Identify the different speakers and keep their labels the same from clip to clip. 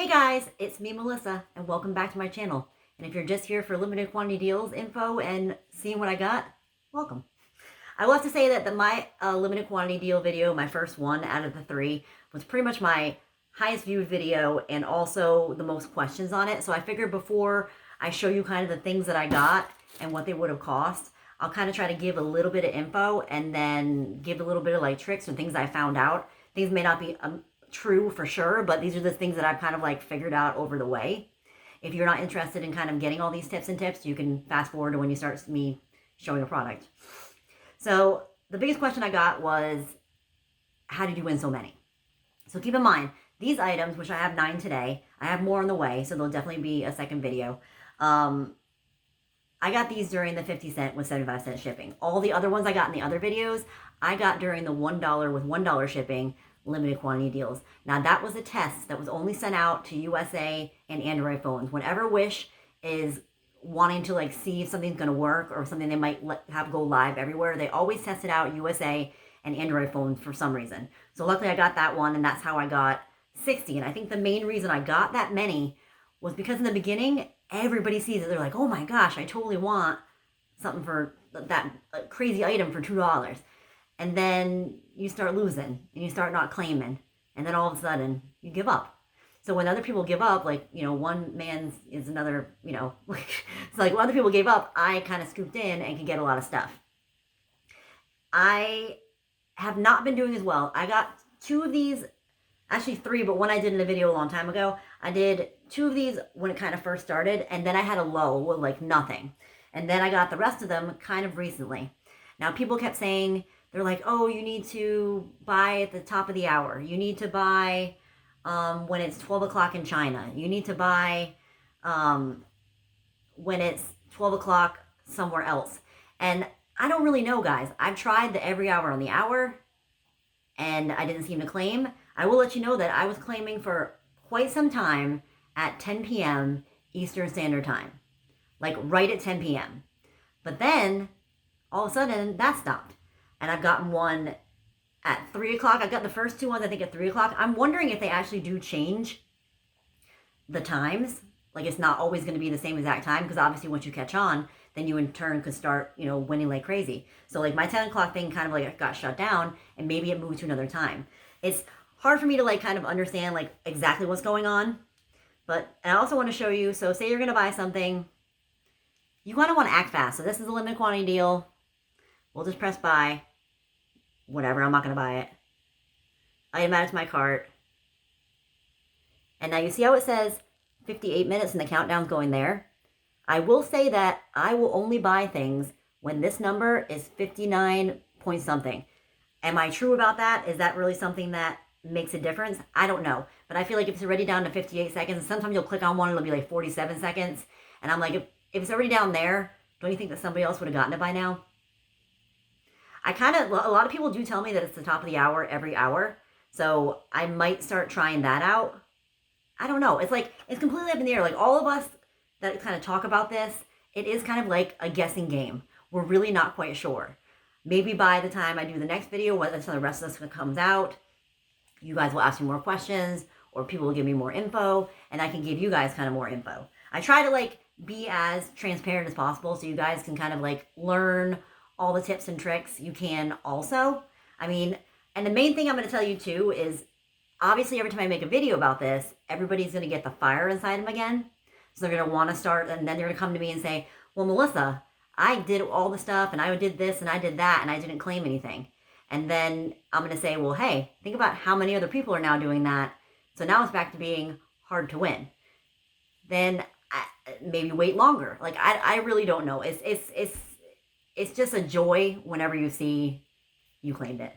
Speaker 1: Hey guys, it's me Melissa and welcome back to my channel. And if you're just here for limited quantity deals info and seeing what I got, welcome. I will have to say that my limited quantity deal video, my first one out of the 3, was pretty much my highest viewed video and also the most questions on it. So I figured before I show you kind of the things that I got and what they would have cost, I'll kind of try to give a little bit of info and then give a little bit of like tricks and things I found out. Things may not be true for sure, but these are the things that I've kind of like figured out over the way. If you're not interested in kind of getting all these tips and tips, you can fast forward to when you start me showing a product. So the biggest question I got was, how did you win so many? So keep in mind, these items, which I have 9 today, I have more on the way, so there'll definitely be a second video. I got these during the 50 cent with 75 cent shipping. All the other ones I got in the other videos, I got during the $1 with $1 shipping limited quantity deals. Now that was a test that was only sent out to USA and Android phones. Whenever Wish is wanting to like see if something's going to work or something they might have go live everywhere, they always test it out USA and Android phones for some reason. So luckily I got that one, and that's how I got 60. And I think the main reason I got that many was because in the beginning, everybody sees it. They're like, oh my gosh, I totally want something for that crazy item for $2. And then you start losing and you start not claiming. And then all of a sudden you give up. So when other people give up, like, you know, one man's is another, you know, it's like when other people gave up, I kind of scooped in and could get a lot of stuff. I have not been doing as well. I got 2 of these, actually 3, but one I did in a video a long time ago. I did 2 of these when it kind of first started, and then I had a low with like nothing. And then I got the rest of them kind of recently. Now people kept saying, they're like, oh, you need to buy at the top of the hour. You need to buy when it's 12 o'clock in China. You need to buy when it's 12 o'clock somewhere else. And I don't really know, guys. I've tried the every hour on the hour, and I didn't seem to claim. I will let you know that I was claiming for quite some time at 10 p.m. Eastern Standard Time. Like right at 10 p.m. But then, all of a sudden, that stopped. And I've gotten one at 3 o'clock. I've got the first 2 ones, I think, at 3 o'clock. I'm wondering if they actually do change the times. Like, it's not always going to be the same exact time, because obviously once you catch on, then you in turn could start, you know, winning like crazy. So, like, my 10 o'clock thing kind of, like, got shut down, and maybe it moved to another time. It's hard for me to, like, kind of understand, like, exactly what's going on. But I also want to show you, so say you're going to buy something, you kind of want to act fast. So this is a limited quantity deal. We'll just press buy. Whatever, I'm not going to buy it. Item added to my cart. And now you see how it says 58 minutes and the countdown's going there? I will say that I will only buy things when this number is 59 point something. Am I true about that? Is that really something that makes a difference? I don't know. But I feel like if it's already down to 58 seconds, sometimes you'll click on one and it'll be like 47 seconds. And I'm like, if it's already down there, don't you think that somebody else would have gotten it by now? a lot of people do tell me that it's the top of the hour every hour. So I might start trying that out. I don't know. It's like, it's completely up in the air. Like all of us that kind of talk about this, it is kind of like a guessing game. We're really not quite sure. Maybe by the time I do the next video, until the rest of this comes out, you guys will ask me more questions, or people will give me more info, and I can give you guys kind of more info. I try to like be as transparent as possible so you guys can kind of like learn all the tips and tricks you can also. I mean, and the main thing I'm going to tell you too is, obviously every time I make a video about this, everybody's going to get the fire inside them again. So they're going to want to start, and then they're going to come to me and say, well, Melissa, I did all the stuff, and I did this, and I did that, and I didn't claim anything. And then I'm going to say, well, hey, think about how many other people are now doing that. So now it's back to being hard to win. Then maybe wait longer. Like, I really don't know. It's just a joy whenever you see you claimed it.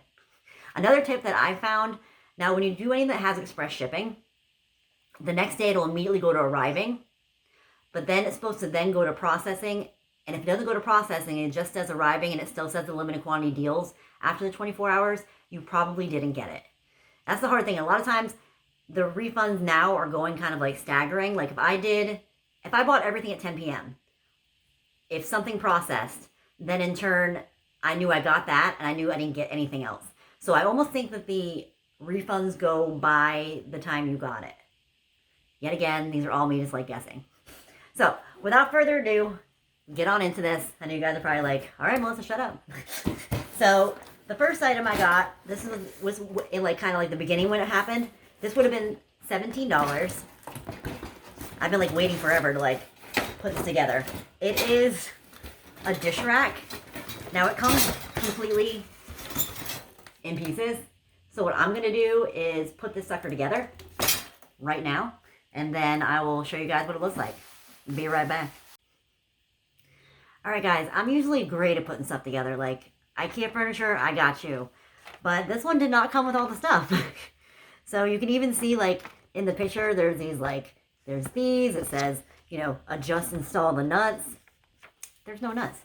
Speaker 1: Another tip that I found, now when you do anything that has express shipping, the next day it'll immediately go to arriving, but then it's supposed to then go to processing. And if it doesn't go to processing, it just says arriving and it still says the limited quantity deals after the 24 hours, you probably didn't get it. That's the hard thing. A lot of times the refunds now are going kind of like staggering. Like if I bought everything at 10 p.m., if something processed, then in turn, I knew I got that and I knew I didn't get anything else. So I almost think that the refunds go by the time you got it. Yet again, these are all me just like guessing. So without further ado, get on into this. I know you guys are probably like, all right, Melissa, shut up. So the first item I got, this was in like kind of like the beginning when it happened. This would have been $17. I've been like waiting forever to like put this together. It is a dish rack. Now it comes completely in pieces. So what I'm gonna do is put this sucker together right now, and then I will show you guys what it looks like. Be right back. All right, guys, I'm usually great at putting stuff together. Like IKEA furniture, I got you. But this one did not come with all the stuff. So you can even see like in the picture, there's these, it says, you know, adjust, install the nuts. There's no nuts.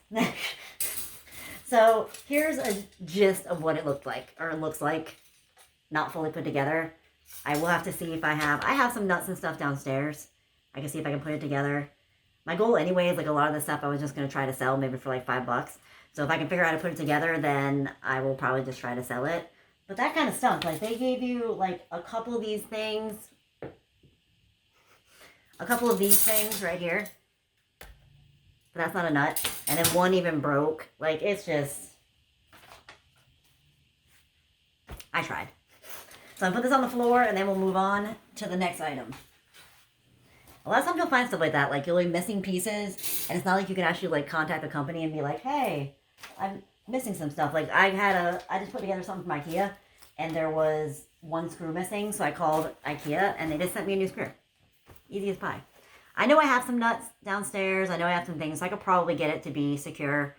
Speaker 1: So here's a gist of what it looked like, or it looks like, not fully put together. I will have to see if I have some nuts and stuff downstairs. I can see if I can put it together. My goal anyway is like a lot of the stuff I was just going to try to sell maybe for like $5. So if I can figure out how to put it together, then I will probably just try to sell it. But that kind of stunk. Like they gave you like a couple of these things. A couple of these things right here. But that's not a nut. And then one even broke. Like it's just... I tried. So I'm going to put this on the floor and then we'll move on to the next item. A lot of times you'll find stuff like that. Like you'll be missing pieces. And it's not like you can actually like contact the company and be like, hey, I'm missing some stuff. Like I just put together something from IKEA and there was one screw missing. So I called IKEA and they just sent me a new screw. Easy as pie. I know I have some nuts downstairs. I know I have some things. So I could probably get it to be secure.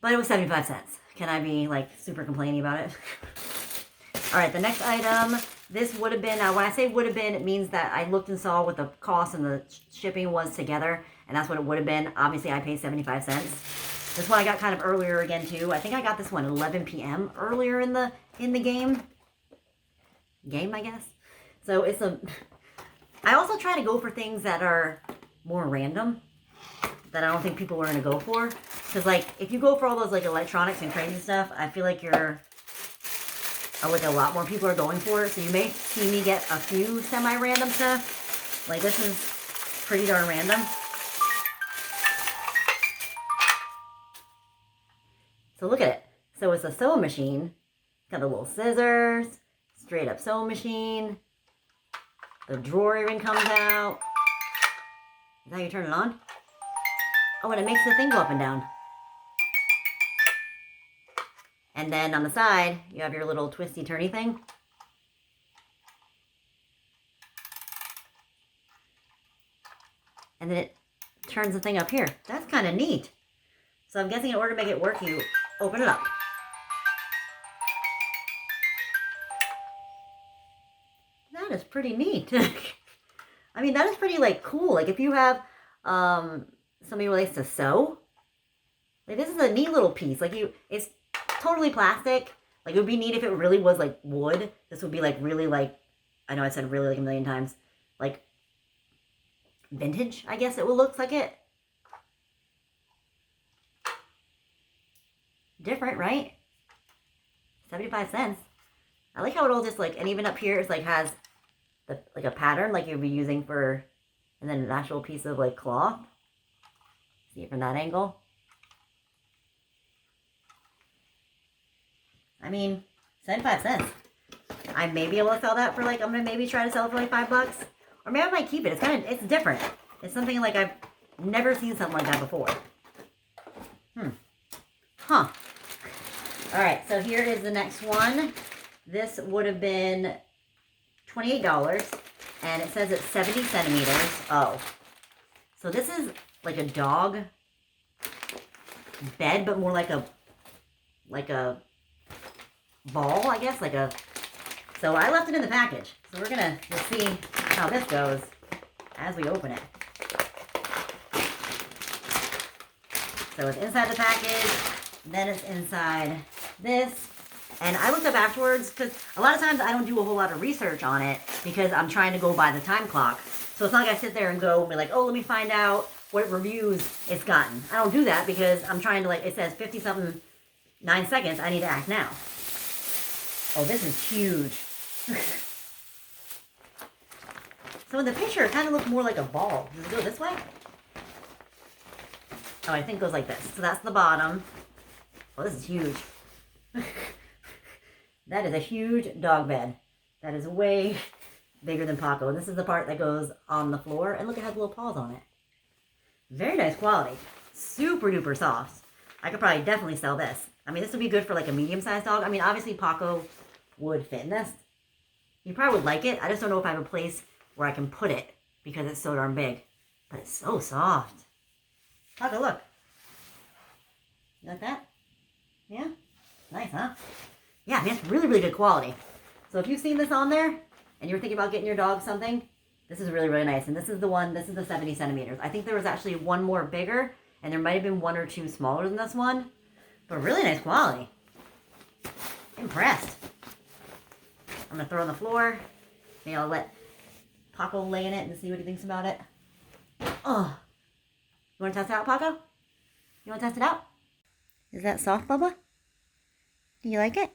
Speaker 1: But it was 75 cents. Can I be like super complaining about it? All right, the next item. This would have been, when I say would have been, it means that I looked and saw what the cost and the shipping was together. And that's what it would have been. Obviously, I paid 75 cents. This one I got kind of earlier again, too. I think I got this one at 11 p.m. earlier in the game. I guess. So it's a... I also try to go for things that are more random. That I don't think people are going to go for. Because, like, if you go for all those, like, electronics and crazy stuff, I feel like like a lot more people are going for it. So you may see me get a few semi-random stuff. Like this is pretty darn random. So look at it. So it's a sewing machine. Got the little scissors. Straight up sewing machine. The drawer even comes out. Is that how you turn it on? Oh, and it makes the thing go up and down. And then on the side, you have your little twisty-turny thing. And then it turns the thing up here. That's kind of neat. So I'm guessing in order to make it work, you open it up. That is pretty neat. I mean, that is pretty, like, cool. Like, if you have somebody who likes to sew, like, this is a neat little piece. Like, it's totally plastic. Like, it would be neat if it really was, like, wood. This would be, like, really, like, I know I said really, like, a million times. Like, vintage, I guess it will look like it. Different, right? 75 cents. I like how it all just, like, and even up here, it's, like, has, like, a pattern, like you'd be using for, and then an actual piece of, like, cloth. See it from that angle. I mean, 75 cents. I may be able to sell that for like, I'm going to maybe try to sell it for like $5. Or maybe I might keep it. It's different. It's something like I've never seen something like that before. Huh. Alright, so here is the next one. This would have been $28. And it says it's 70 centimeters. Oh. So this is like a dog bed, but more like a ball, I guess, so I left it in the package. So we're gonna just see how this goes as we open it. So it's inside the package, then it's inside this. And I looked up afterwards, because a lot of times I don't do a whole lot of research on it, because I'm trying to go by the time clock. So it's not like I sit there and go and be like, oh, let me find out what reviews it's gotten. I don't do that, because I'm trying to, like, it says 50-something 9 seconds, I need to act now. Oh, this is huge. So in the picture, it kind of looked more like a ball. Does it go this way? Oh, I think it goes like this. So that's the bottom. Oh, this is huge. That is a huge dog bed. That is way bigger than Paco. And this is the part that goes on the floor. And look, it has little paws on it. Very nice quality. Super duper soft. I could probably definitely sell this. I mean, this would be good for like a medium-sized dog. I mean, obviously Paco would fit in this. You probably would like it. I just don't know if I have a place where I can put it because it's so darn big. But it's so soft. Paco, look. You like that? Yeah? Nice, huh? Yeah, I mean, it's really, really good quality. So if you've seen this on there and you're thinking about getting your dog something, this is really, really nice. And this is the one, this is the 70 centimeters. I think there was actually one more bigger, and there might have been one or two smaller than this one. But really nice quality. Impressed. I'm going to throw it on the floor. Maybe I'll let Paco lay in it and see what he thinks about it. Oh. You want to test it out, Paco? You want to test it out? Is that soft, Bubba? Do you like it?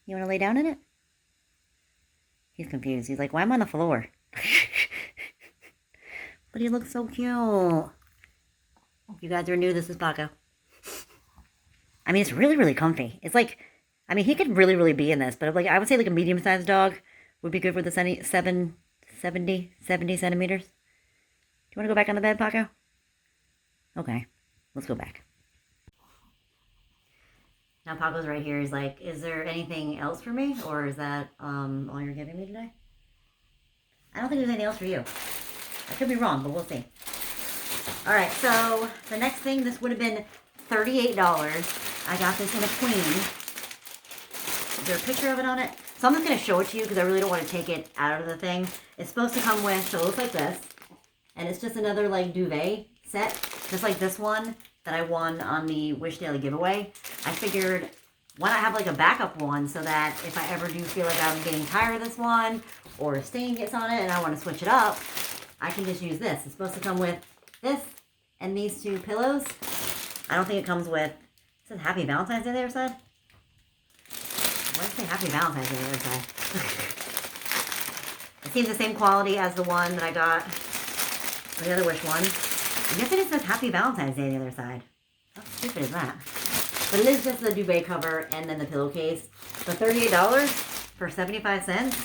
Speaker 1: You want to lay down in it? He's confused. He's like, why am I on the floor? But he looks so cute. If you guys are new, this is Paco. I mean, it's really, really comfy. It's like, I mean, he could really, really be in this. But like, I would say like a medium-sized dog would be good for the 70 centimeters. Do you want to go back on the bed, Paco? Okay. Let's go back. Now Paco's right here. He's like, is there anything else for me? Or is that all you're giving me today? I don't think there's anything else for you. I could be wrong, but we'll see. Alright, so the next thing, this would have been $38. I got this in a queen. Is there a picture of it on it? So I'm just going to show it to you because I really don't want to take it out of the thing. It's supposed to come with, so it looks like this. And it's just another like duvet set. Just like this one that I won on the Wish Daily giveaway. I figured, why not have like a backup one so that if I ever do feel like I'm getting tired of this one or a stain gets on it and I want to switch it up, I can just use this. It's supposed to come with this and these two pillows. I don't think it comes with, it says Happy Valentine's Day on the other side. Why does it say Happy Valentine's Day on the other side? It seems the same quality as the one that I got, the other Wish one. I guess it says Happy Valentine's Day on the other side. How stupid is that? But it is just the duvet cover and then the pillowcase. For $38 for 75 cents.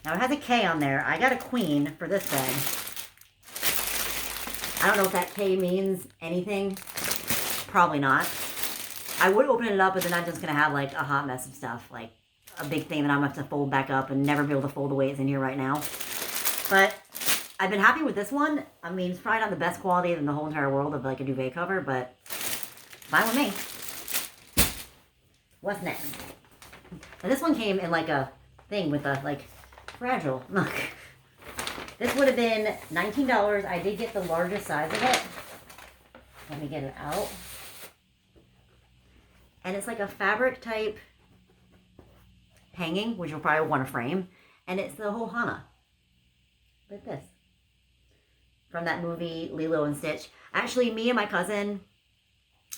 Speaker 1: Now it has a K on there. I got a queen for this bed. I don't know if that K means anything. Probably not. I would open it up, but then I'm just going to have like a hot mess of stuff. Like a big thing that I'm going to have to fold back up and never be able to fold the way it's in here right now. But I've been happy with this one. I mean, it's probably not the best quality in the whole entire world of like a duvet cover, but fine with me. What's next? Now this one came in like a thing with a like fragile. Look. This would have been $19. I did get the largest size of it. Let me get it out. And it's like a fabric type hanging, which you'll probably want to frame. And it's the Ohana. Like this. From that movie, Lilo and Stitch. Actually, me and my cousin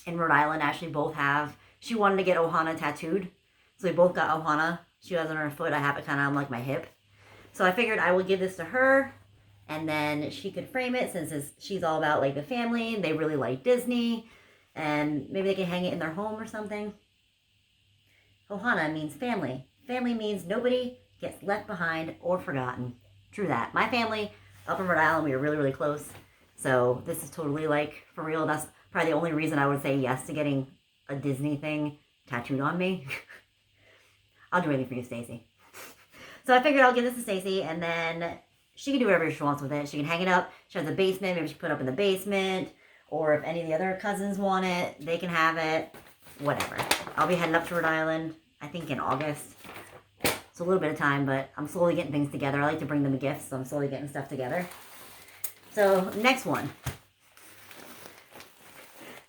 Speaker 1: in Rhode Island actually both have, she wanted to get Ohana tattooed. So we both got Ohana. She has it on her foot. I have it kind of on like my hip. So I figured I would give this to her. And then she could frame it since she's all about like the family. And they really like Disney. And maybe they can hang it in their home or something. Ohana means family. Family means nobody gets left behind or forgotten. True that. My family up in Rhode Island, we were really, really close. So this is totally like for real. That's probably the only reason I would say yes to getting a Disney thing tattooed on me. I'll do anything for you, Stacy. So I figured I'll give this to Stacy, and then she can do whatever she wants with it. She can hang it up. She has a basement. Maybe she can put it up in the basement. Or if any of the other cousins want it, they can have it. Whatever. I'll be heading up to Rhode Island, I think in August. It's a little bit of time, but I'm slowly getting things together. I like to bring them gifts, so I'm slowly getting stuff together. So, next one.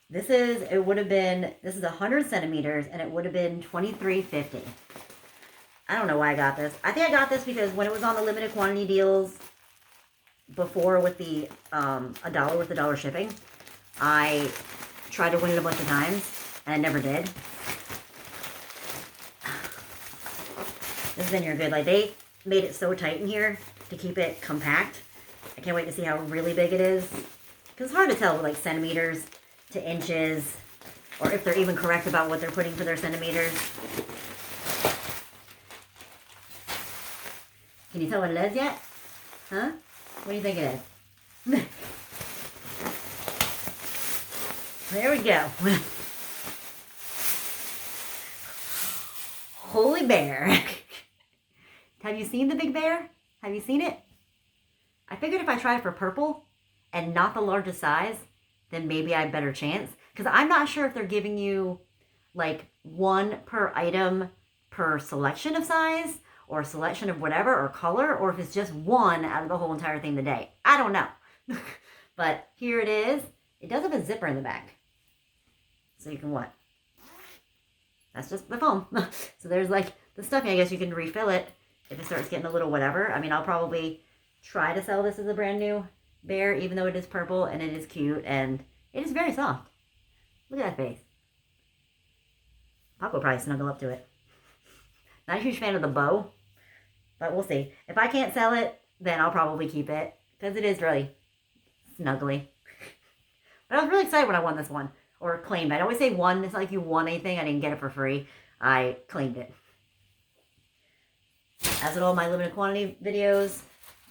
Speaker 1: This is 100 centimeters, and it would have been $23.50. I don't know why I got this. I think I got this because when it was on the limited quantity deals before with the $1 with the dollar shipping, I tried to win it a bunch of times, and I never did. This is in here good. Like, they made it so tight in here to keep it compact. I can't wait to see how really big it is. Because it's hard to tell with, like, centimeters to inches, or if they're even correct about what they're putting for their centimeters. Can you tell what it is yet? Huh? What do you think it is? There we go. Holy bear. Have you seen the big bear? Have you seen it? I figured if I try it for purple and not the largest size, then maybe I have a better chance. Because I'm not sure if they're giving you like one per item per selection of size or selection of whatever or color, or if it's just one out of the whole entire thing today. I don't know. But here it is. It does have a zipper in the back. So you can what? That's just the foam. So there's like the stuffing. I guess you can refill it if it starts getting a little whatever. I mean, I'll probably try to sell this as a brand new bear, even though it is purple and it is cute and it is very soft. Look at that face. Pop will probably snuggle up to it. Not a huge fan of the bow, but we'll see. If I can't sell it, then I'll probably keep it because it is really snuggly. But I was really excited when I won this one. Or claimed. I always say won. It's not like you won anything. I didn't get it for free. I claimed it. As with all my limited quantity videos,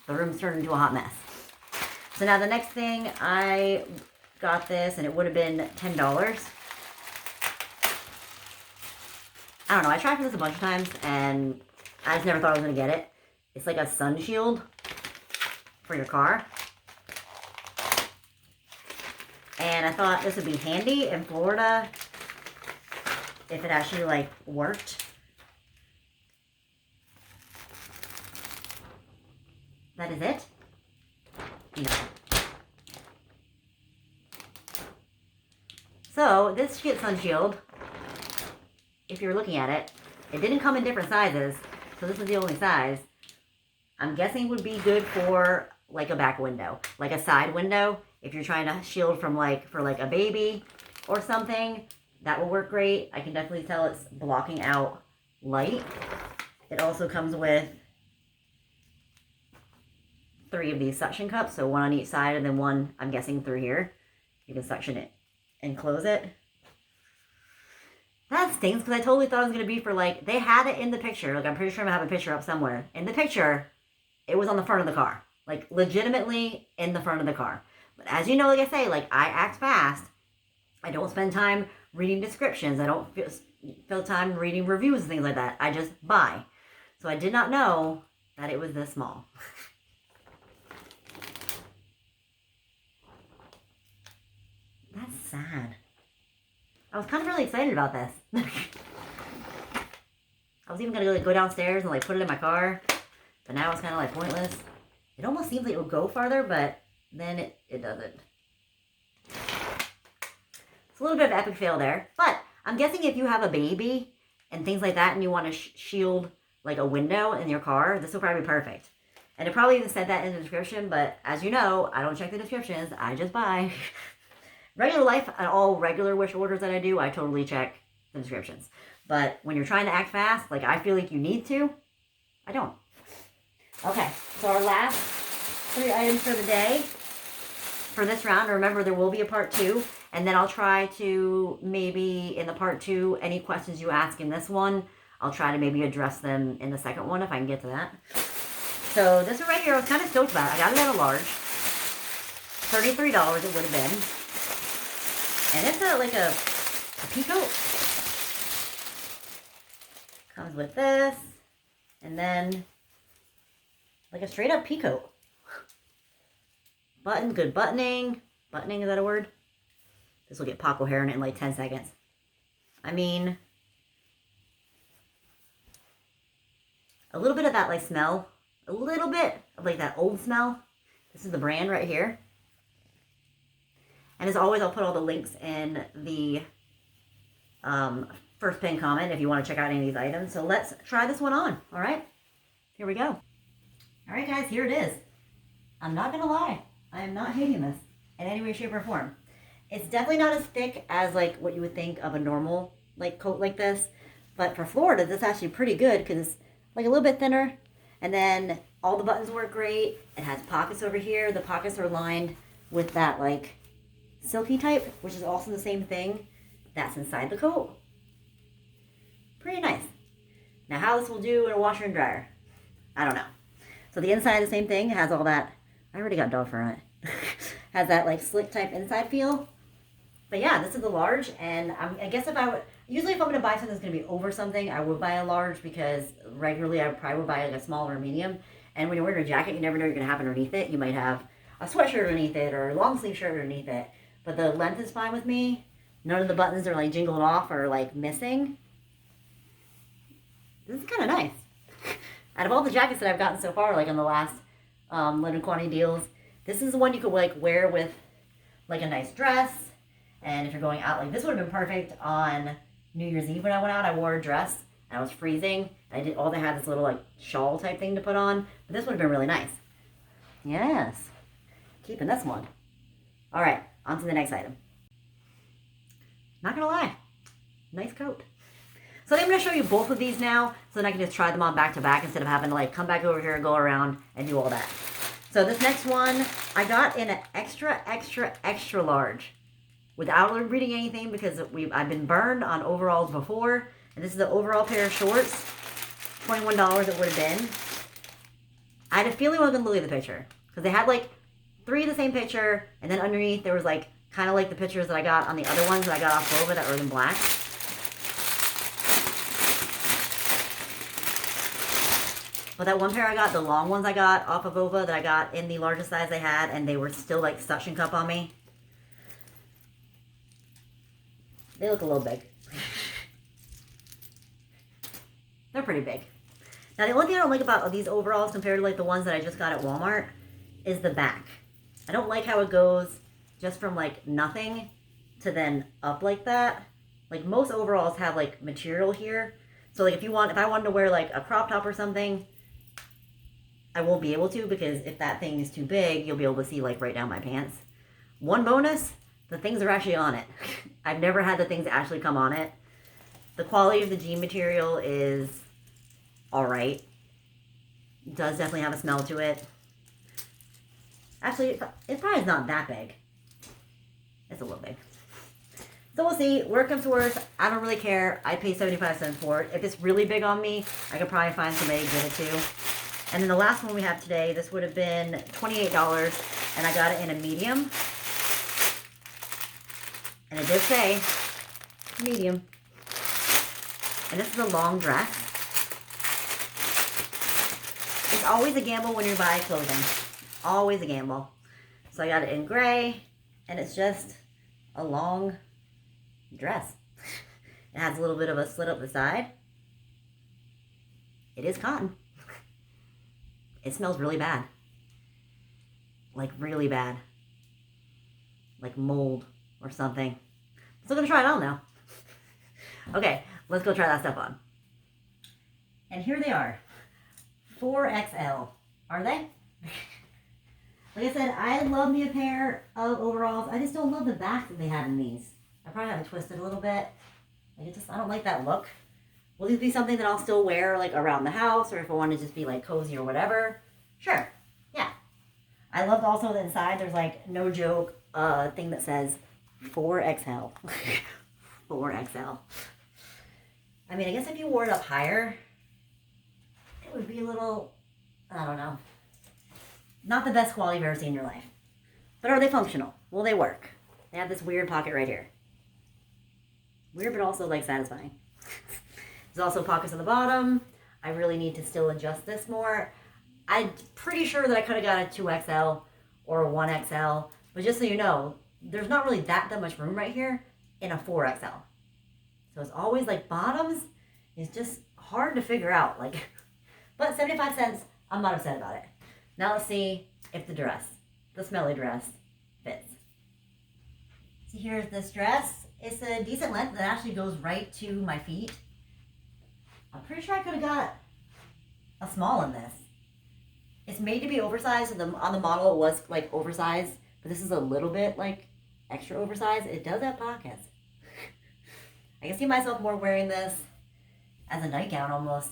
Speaker 1: the room's turned into a hot mess. So now the next thing, I got this, and it would have been $10. I don't know. I tried for this a bunch of times, and I just never thought I was going to get it. It's like a sun shield for your car. And I thought this would be handy in Florida if it actually, like, worked. That is it? No. So, this sun shield, if you're looking at it, it didn't come in different sizes, so this is the only size. I'm guessing would be good for, like, a back window, like a side window. If you're trying to shield from for a baby or something, that will work great. I can definitely tell it's blocking out light. It also comes with 3 of these suction cups, so one on each side and then one, I'm guessing, through here. You can suction it and close it. That stinks because I totally thought it was going to be for they had it in the picture. Like, I'm pretty sure I have a picture up somewhere. In the picture, it was on the front of the car. Like, legitimately in the front of the car. But as you know, like I say, I act fast. I don't spend time reading descriptions. I don't feel time reading reviews and things like that. I just buy. So I did not know that it was this small. That's sad. I was kind of really excited about this. I was even going to go downstairs and put it in my car. But now it's kind of pointless. It almost seems like it would go farther, but then it doesn't. It's a little bit of an epic fail there. But I'm guessing if you have a baby and things like that and you want to shield a window in your car, this will probably be perfect. And it probably even said that in the description, but as you know, I don't check the descriptions. I just buy. Regular life and all regular wish orders that I do, I totally check the descriptions. But when you're trying to act fast, I feel like you need to, I don't. Okay, so our last 3 items for the day. For this round, remember there will be a part 2, and then I'll try to maybe in the part 2, any questions you ask in this one, I'll try to maybe address them in the second one if I can get to that. So this one right here, I was kind of stoked about it. I got it at a large. $33 it would have been. And it's a pea coat. Comes with this, and then a straight up pea coat. Button, good buttoning. Buttoning, is that a word? This will get Paco hair in it in 10 seconds. I mean, a little bit of that smell. A little bit of that old smell. This is the brand right here. And as always, I'll put all the links in the first pinned comment if you want to check out any of these items. So let's try this one on. All right, here we go. All right, guys, here it is. I'm not going to lie. I am not hating this in any way, shape, or form. It's definitely not as thick as what you would think of a normal coat like this. But for Florida, this is actually pretty good because like a little bit thinner. And then all the buttons work great. It has pockets over here. The pockets are lined with that like silky type, which is also the same thing that's inside the coat. Pretty nice. Now how this will do in a washer and dryer, I don't know. So the inside, the same thing, has all that, I already got dog fur on it. Has that like slick type inside feel. But yeah, this is the large, and I guess usually if I'm going to buy something that's going to be over something, I would buy a large, because regularly I probably would buy like a small or a medium. And when you're wearing a jacket, you never know what you're going to have underneath it. You might have a sweatshirt underneath it, or a long sleeve shirt underneath it. But the length is fine with me. None of the buttons are like jingled off or like missing. This is kind of nice. Out of all the jackets that I've gotten so far, like in the last limited quantity deals, this is the one you could like wear with like a nice dress. And if you're going out, like this would have been perfect on New Year's Eve when I went out. I wore a dress and I was freezing. I had this little like shawl type thing to put on, but this would have been really nice. Yes, keeping this one. All right, on to the next item. Not gonna lie, nice coat. So I'm going to show you both of these now, so then I can just try them on back to back instead of having to like come back over here and go around and do all that. So this next one, I got in an extra, extra, extra large without reading anything, because I've been burned on overalls before. And this is the overall pair of shorts, $21 it would have been. I had a feeling I was going to look at the picture, because they had like 3 of the same picture, and then underneath there was like kind of like the pictures that I got on the other ones that I got off Bova that were in black. But that one pair I got, the long ones I got off of Bova that I got in the largest size they had, and they were still like suction cup on me. They look a little big. They're pretty big. Now the only thing I don't like about these overalls compared to like the ones that I just got at Walmart is the back. I don't like how it goes just from like nothing to then up like that. Like most overalls have like material here. So like if I wanted to wear like a crop top or something, I won't be able to, because if that thing is too big, you'll be able to see like right down my pants. One bonus, the things are actually on it. I've never had the things actually come on it. The quality of the jean material is alright. It does definitely have a smell to it. Actually, it probably is not that big. It's a little big. So we'll see. Worst comes to worst, I don't really care. I pay 75 cents for it. If it's really big on me, I could probably find somebody to give it to. And then the last one we have today, this would have been $28, and I got it in a medium. And it did say medium. And this is a long dress. It's always a gamble when you buy clothing. Always a gamble. So I got it in gray, and it's just a long dress. It has a little bit of a slit up the side. It is cotton. It smells really bad. Like really bad. Like mold or something. I'm still gonna try it on now. Okay, let's go try that stuff on. And here they are. 4XL. Are they? Like I said, I love me a pair of overalls. I just don't love the back that they had in these. I probably have it twisted a little bit. Like I don't like that look. Will these be something that I'll still wear like around the house, or if I want to just be like cozy or whatever? Sure. Yeah. I loved also that inside there's like no joke thing that says 4XL. 4XL. I mean, I guess if you wore it up higher, it would be a little, I don't know. Not the best quality you've ever seen in your life. But are they functional? Will they work? They have this weird pocket right here. Weird, but also like satisfying. There's also pockets on the bottom. I really need to still adjust this more. I'm pretty sure that I could have got a 2XL or a 1XL. But just so you know, there's not really that much room right here in a 4XL. So it's always like bottoms is just hard to figure out. Like, but 75 cents, I'm not upset about it. Now let's see if the dress, the smelly dress, fits. So here's this dress. It's a decent length that actually goes right to my feet. I'm pretty sure I could have got a small in this. It's made to be oversized. So on the model it was like oversized, but this is a little bit like extra oversized. It does have pockets. I can see myself more wearing this as a nightgown almost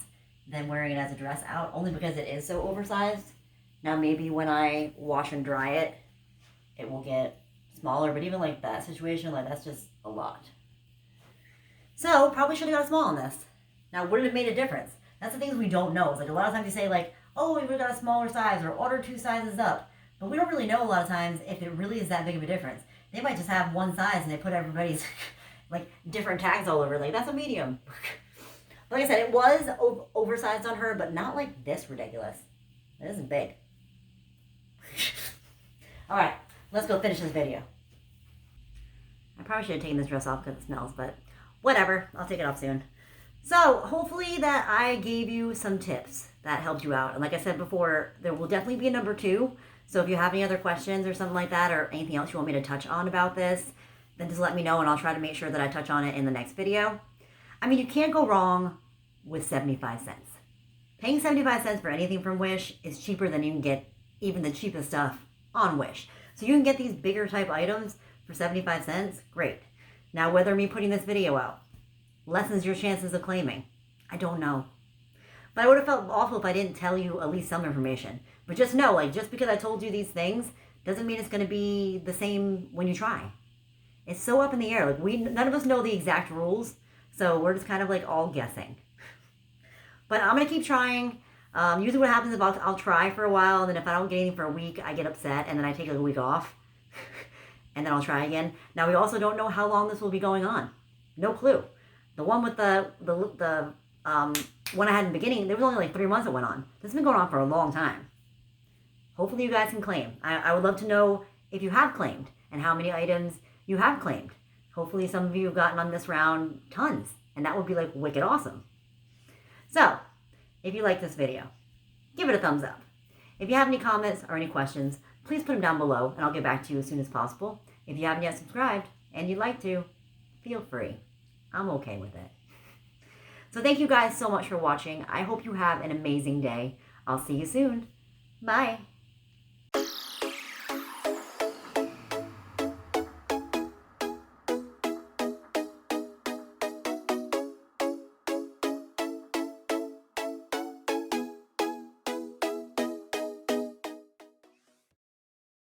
Speaker 1: than wearing it as a dress out, only because it is so oversized. Now maybe when I wash and dry it, it will get smaller, but even like that situation, like that's just a lot. So probably should have got a small on this. Now would it have made a difference? That's the things we don't know. It's like a lot of times you say like, oh, we would have got a smaller size or order 2 sizes up. But we don't really know a lot of times if it really is that big of a difference. They might just have one size and they put everybody's like different tags all over. Like, that's a medium. Like I said, it was oversized on her, but not like this ridiculous. It isn't big. Alright, let's go finish this video. I probably should have taken this dress off because it smells, but whatever. I'll take it off soon. So, hopefully that I gave you some tips that helped you out. And like I said before, there will definitely be a number 2. So if you have any other questions or something like that, or anything else you want me to touch on about this, then just let me know and I'll try to make sure that I touch on it in the next video. I mean, you can't go wrong with 75 cents. Paying 75 cents for anything from Wish is cheaper than you can get even the cheapest stuff on Wish. So you can get these bigger type items for 75 cents, great. Now, whether me putting this video out lessens your chances of claiming, I don't know. But I would have felt awful if I didn't tell you at least some information. But just know, like, just because I told you these things doesn't mean it's going to be the same when you try. It's so up in the air. Like, none of us know the exact rules, so we're just kind of like all guessing. But I'm going to keep trying. Usually what happens is I'll try for a while, and then if I don't get anything for a week, I get upset, and then I take like a week off. And then I'll try again. Now, we also don't know how long this will be going on. No clue. The one with the one I had in the beginning, there was only like 3 months it went on. This has been going on for a long time. Hopefully you guys can claim. I would love to know if you have claimed and how many items you have claimed. Hopefully some of you have gotten on this round tons, and that would be like wicked awesome. So, if you like this video, give it a thumbs up. If you have any comments or any questions, please put them down below and I'll get back to you as soon as possible. If you haven't yet subscribed and you'd like to, feel free. I'm okay with it. So thank you guys so much for watching. I hope you have an amazing day. I'll see you soon. Bye.